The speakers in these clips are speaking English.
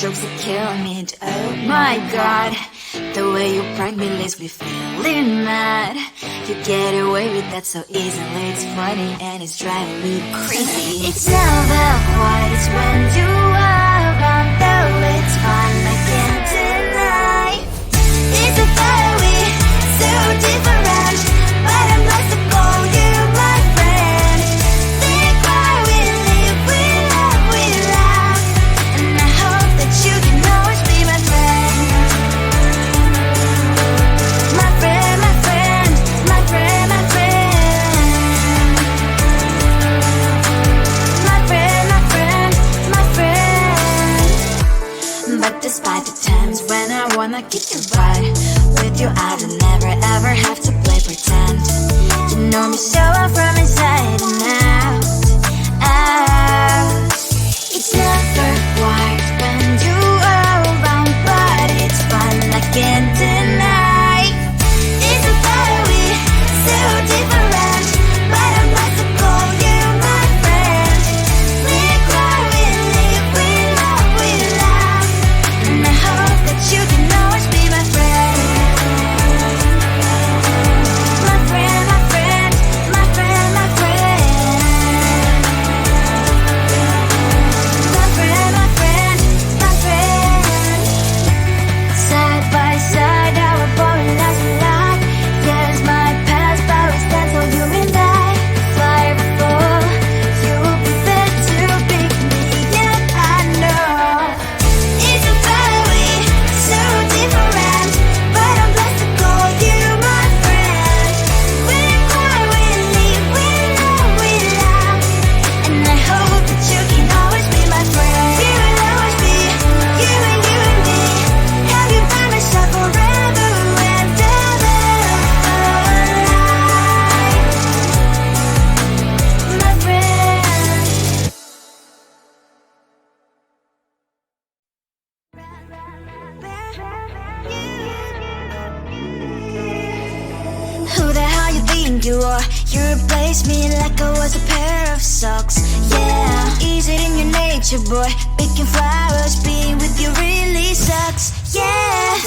jokes that kill me. Oh my god, the way you prank me leaves me feeling mad. You get away with that so easily. It's funny and it's driving me crazy. It's never quite as when you are around, though it's fun, I can't deny. It's a fire we so different, but I'm lost to call you my friend. Think why we live, we love, and I hope that you can always be my friend. My friend, my friend, my friend, my friend. My friend, my friend, my friend. But despite the times when I wanna kick your butt, with you I don't never ever have to play pretend. You know me so well from inside and out, out. It's never quite when you are around, but it's fun, I can't deny. It's a fire we so different, but I must call you my friend. We cry, we live, we love, and I hope that you can always be my friend. My friend, my friend, my friend, my friend. My friend, my friend, my friend. Side by side, our boring lives we like. Yes, my past, but we stand so you and I. Fly before you will be there to pick me up, I know. It's a fire we so different, but I'm blessed to call you my friend. We cry, we live, we love, and I hope that you can always be my friend. You will always be, you and me. Have you by my side forever and ever. My friend. Who the hell you think you are? You replaced me like I was a pair of socks. Yeah, is it in your nature, boy? Picking flowers, being with you really sucks. Yeah,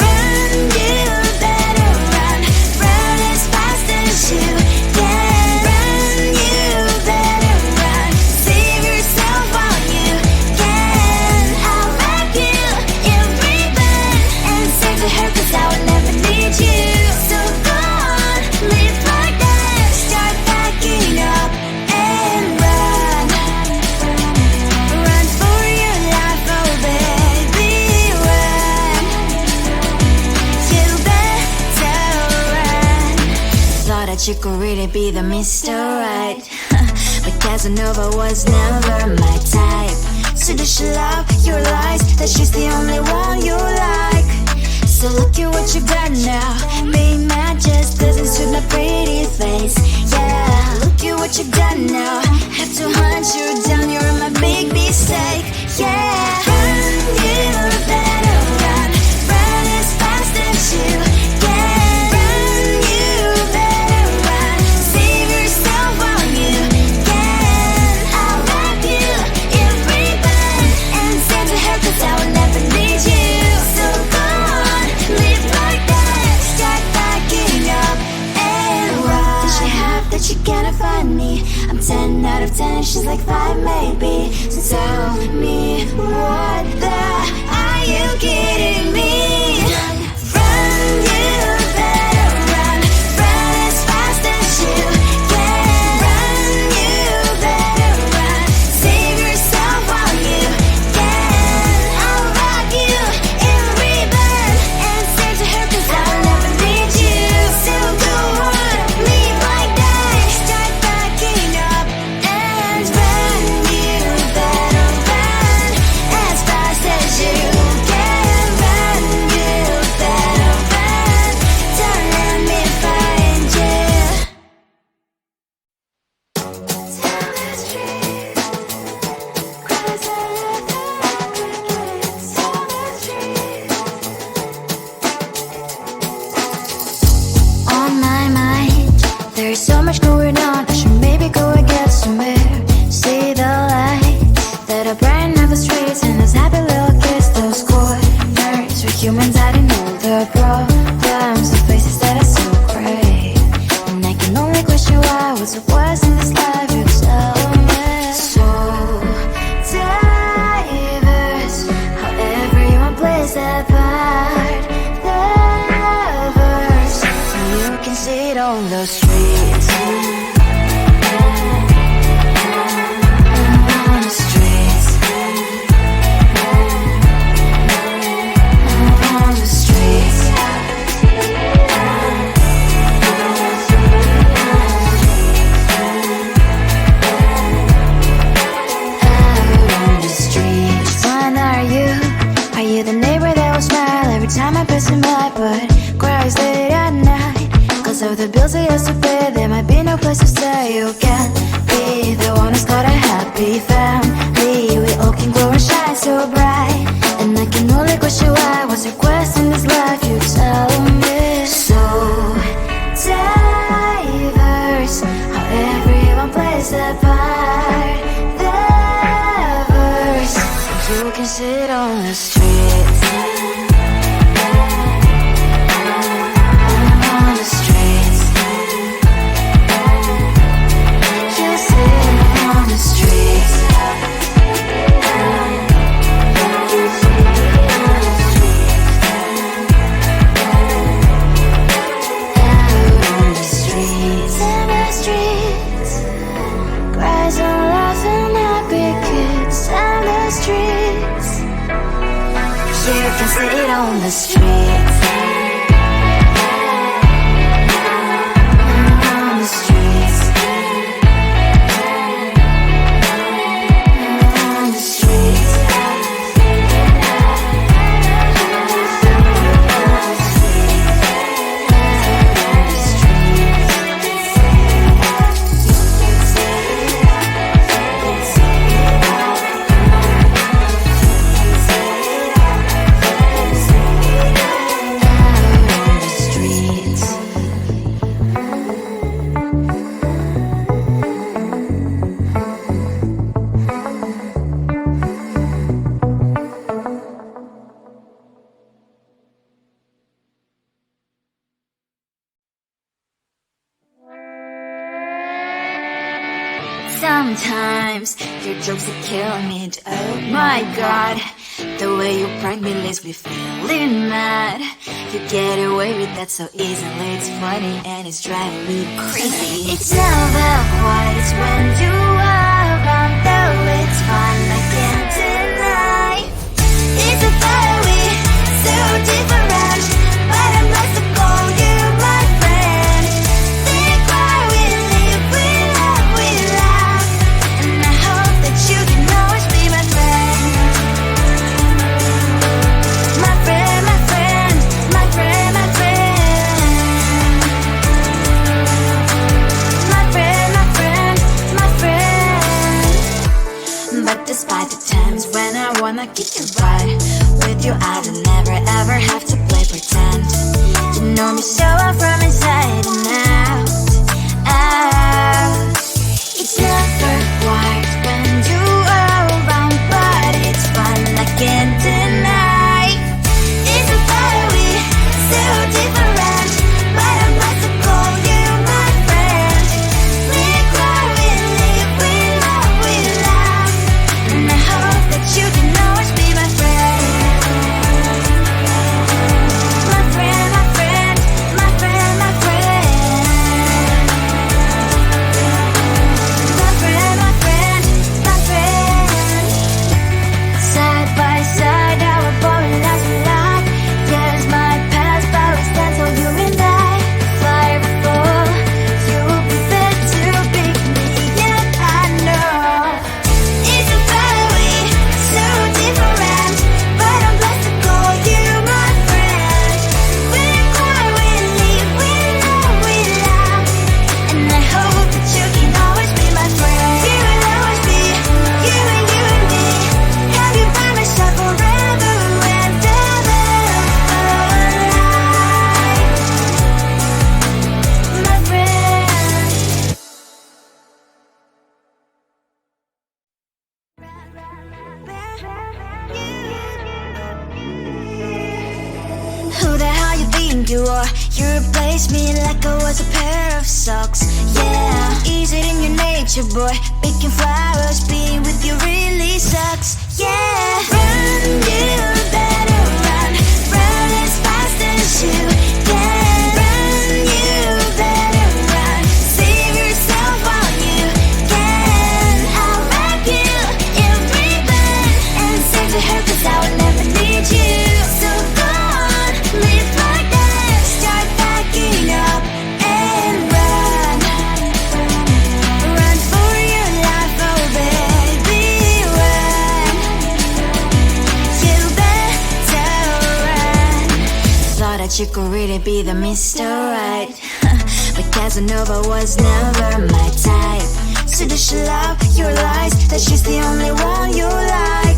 run, you better run. Run as fast as you can. Run, you better run. Save yourself while you can. I'll wrap you in ribbon and save the hair, 'cause I will never need you. So go on, live like that. Start packing up and run. Run for your life, oh baby, run. You better run. Thought that you could really be the Mr. Right, but Casanova was never my type. So does she love your lies, that she's the only one you like? So look at what you got now. Being mad just doesn't suit my pretty face. Yeah, look at what you got now. Have to hunt you down, you're my big mistake. Yeah, run, you better run. Run as fast as you can. Run, you better run. Save yourself while you can. I'll wrap you in ribbon and save the hair, 'cause I will never need you. So go on, live like that. Start packing up and run. Does she have that she cannot find me? I'm 10 out of 10, she's like 5 maybe. So tell me, what the are you kidding me? Run, you better run. Run as fast as you can. Run, you better run. Save yourself while you can. I'll wrap you in ribbon and save the hair, 'cause I'll never need you. So go on, live like that. Start packing up and run. You better run as fast as you can. Run, you better run. Don't let me find you. Tell the truth, 'cause I love the crickets. Tell the truth. On my mind, there's so much going on. I should maybe go and get some air. See the lights that are brighten up the streets, and those happy little kids, those cool on the streets. On the streets. On the streets. The neighbor that will smile every time I pass him by, but cries late at night. Cause of the bills he has to pay, there might be no place to stay. You can't be the one who's got a happy family. We all can glow and shine so bright, and I can only question why. What's your quest in this life? You tell me. So diverse, how everyone plays their part. Diverse, you can sit on the street. Sit on the streets. On the streets. On the streets. Sometimes your jokes are killing me. Oh my god, the way you prank me leaves me feeling mad. You get away with that so easily. It's funny and it's driving me crazy. It's never quiet, it's when you are around. Though it's fun, I can't deny. It's a fire we so different, but I'm blessed to call you my friend. Think why we live, we love, we laugh, and I hope that you can always be my friend. My friend, my friend, my friend, my friend. My friend, my friend, my friend. But despite the times when I wanna kick your butt, with you I don't never ever have to play pretend. You know me so well from inside and out, out. It's never quiet when you are around, but it's fun, I can't deny. It's a fire we so different, but I'm blessed to call you my friend. We cry, we live, we love, we laugh, and I hope that you can always be my friend. My friend, my friend, my friend, my friend. My friend, my friend, my friend. Side by side, our boring lives we laugh. Yes, my past, but we stand so you and I. Fly before you prefer to pick me, yet I know it's a fire we so different, but I'm blessed to call you my friend. We cry, we live, we love, we laugh, and I hope that you can always be my friend. You will always be you and me. Have you by my side forever and ever. My friend. Who the hell you think you are? You replaced me like I was a pair of socks. Yeah, is it in your nature, boy? Picking flowers, being with you really sucks. Yeah, run, you better run. Run as fast as you can. Run, you better that you could really be the Mr. Right. But Casanova was never my type. So does she love your lies, that she's the only one you like?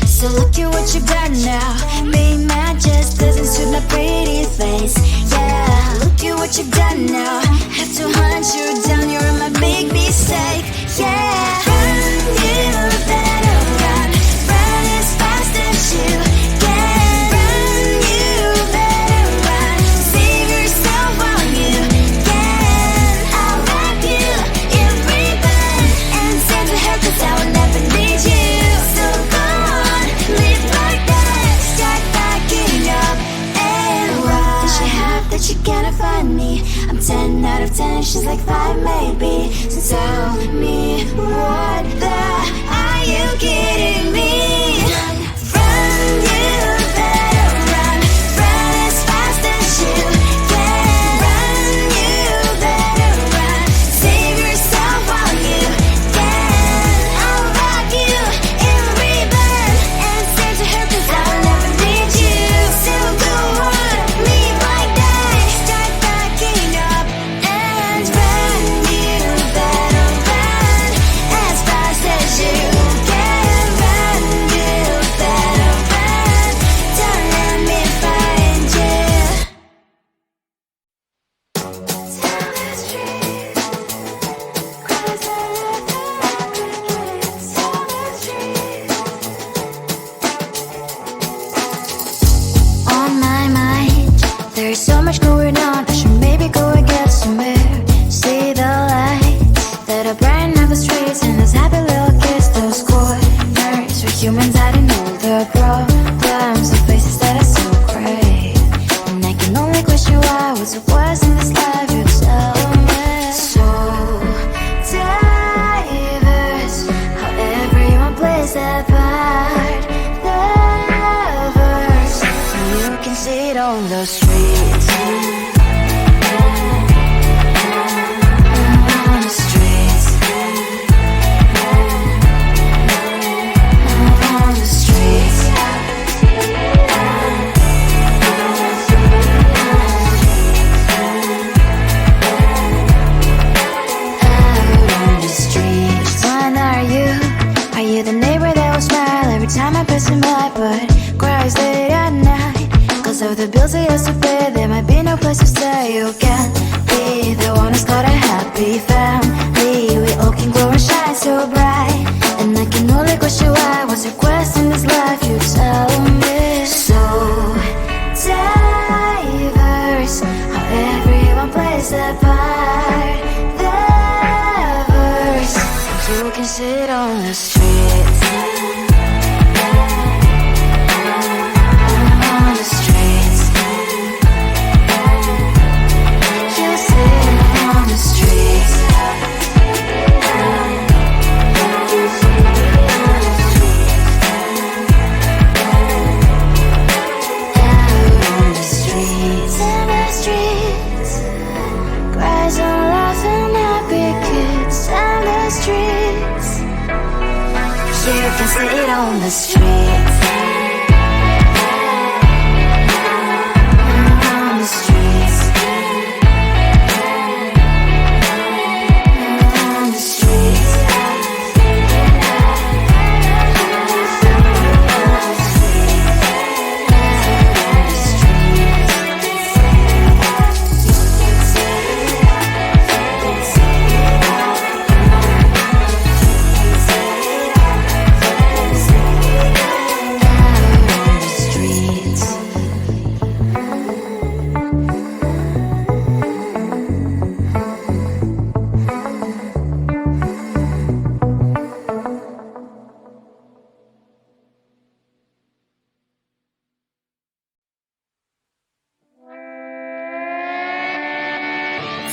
So look at what you've done now. Being mad just doesn't suit my pretty face. Yeah, look at what you've done now. Have to hunt you down, you're my big mistake. Yeah, run, you better run. Run as fast as you can. Run, you better run. Save yourself while you can. I'll wrap you in ribbon and send to her, 'cause I will never need you. So go on, live like that. Start backing up and run. Does she have that she cannot find me? I'm 10 out of 10, she's like 5 maybe. So tell me, what the are you kidding me? Run, you better run. Run as fast as you can. Run, you better run. Save yourself while you can. I'll wrap you in ribbon and send to her, 'cause I will never need you. So go on, leave like that. Start backing up and run. You better run as fast as you can. Run, you better run. Don't let me find you. Tell the street, cause I love the tell the street. On my mind, there's so much going on. I should maybe go and get some air. See the lights that are brighten up the streets, and those happy little kids, those corners where humans hiding all their problems, the faces that are so great. And I can only question why was it worse in this life. You tell me. So diverse, how everyone plays their part. Lovers, you can see it on the streets. On the streets. On the streets. Out on the street. Which one are you? Are you the neighbor that will smile every time I pass him by, but cries late at night? 'Cause of the bills I used to pay, there might be no place to stay. You can be the one who's got a happy family. We all can glow and shine so bright. And I can only question why was your quest in this life. You tell me. So diverse, how everyone plays their part. Lovers, you can sit on the streets. On the streets. You sit on the streets. Out on the streets. In the streets. Cries and laughing happy kids. On the streets. You can sit on the streets. On the streets. On the streets.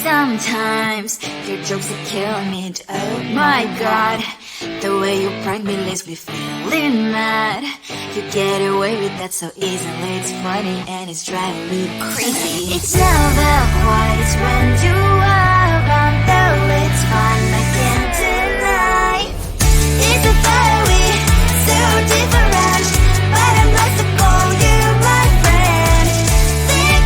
Sometimes your jokes that kill me. Oh my god, the way you prank me leaves me feeling mad. You get away with that so easily. It's funny and it's driving me crazy. It's never quiet when you are around, though it's fun, I can't deny. It's a fire we so different, but I'm lost to call you my friend. Think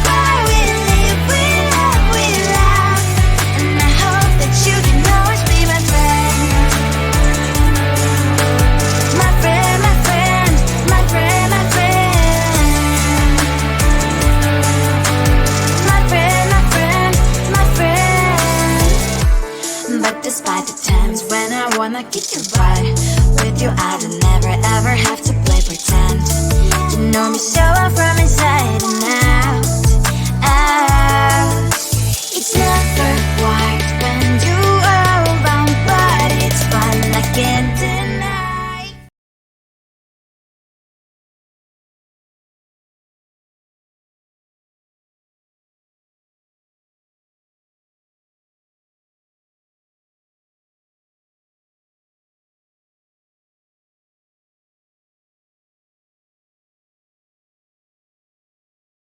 wanna kick your butt. With you I don't never ever have to play pretend. You know me so upfront.